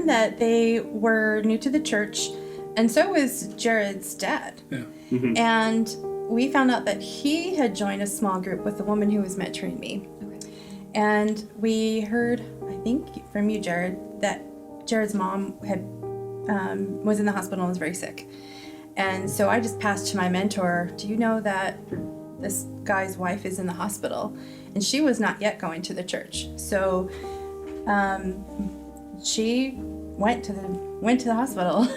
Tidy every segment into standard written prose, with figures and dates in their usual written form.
learned that they were new to the church, and so was Jared's dad. Yeah. Mm-hmm. And we found out that he had joined a small group with the woman who was mentoring me. Okay. And we heard, I think, from you, Jared, that Jared's mom had was in the hospital and was very sick. And so I just passed to my mentor, do you know that this guy's wife is in the hospital? And she was not yet going to the church. So she went to the hospital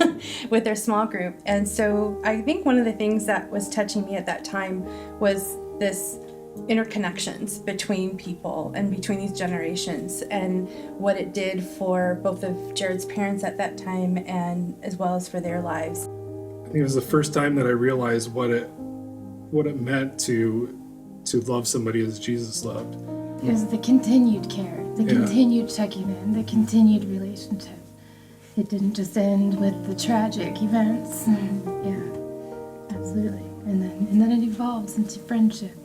with their small group. And so I think one of the things that was touching me at that time was this interconnections between people and between these generations, and what it did for both of Jared's parents at that time and as well as for their lives. I think it was the first time that I realized what it meant to love somebody as Jesus loved. It was the continued care, the continued checking in, the continued relationship. It didn't just end with the tragic events. Yeah, absolutely. And then it evolves into friendship.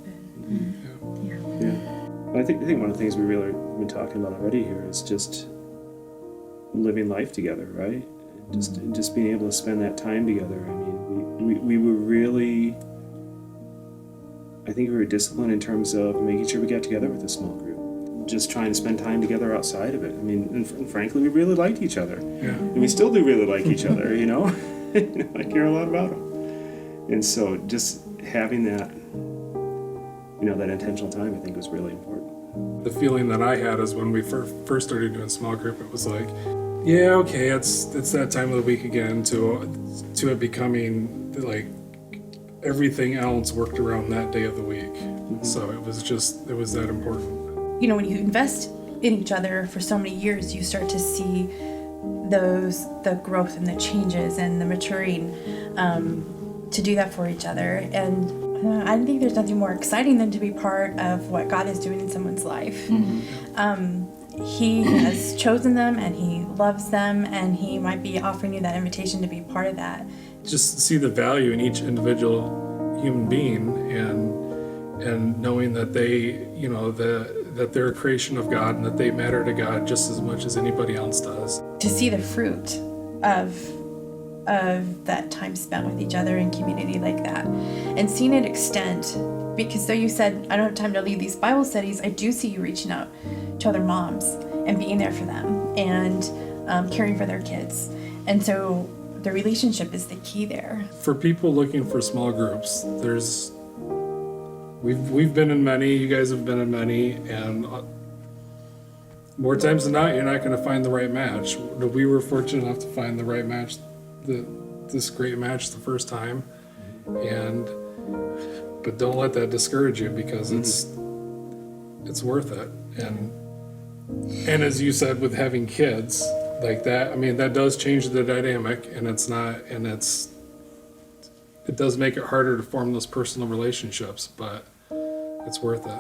I think one of the things we really have been talking about already here is just living life together, right? Just being able to spend that time together. I mean, we were really, I think we were disciplined in terms of making sure we got together with a small group. Just trying to spend time together outside of it. I mean, and frankly, we really liked each other. Yeah. And we still do really like each other, you know? I care a lot about them. And so just having that, that intentional time, I think, was really important. The feeling that I had is when we first started doing small group, it was like, yeah, okay, it's that time of the week again, to it becoming like everything else worked around that day of the week. Mm-hmm. So it was that important. When you invest in each other for so many years, you start to see the growth and the changes and the maturing to do that for each other. And I think there's nothing more exciting than to be part of what God is doing in someone's life. Mm-hmm. He has chosen them, and He loves them, and He might be offering you that invitation to be part of that. Just see the value in each individual human being, and knowing that they, that they're a creation of God, and that they matter to God just as much as anybody else does. To see the fruit of that time spent with each other in community like that, and seeing it extend, because though you said I don't have time to lead these Bible studies, I do see you reaching out to other moms and being there for them and caring for their kids. And so the relationship is the key there. For people looking for small groups, we've been in many, you guys have been in many, and more times than not, you're not going to find the right match. We were fortunate enough to find the right match, this great match the first time, but don't let that discourage you, because it's worth it. And as you said, with having kids like that, I mean, that does change the dynamic, and it does make it harder to form those personal relationships, but it's worth it.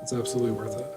It's absolutely worth it.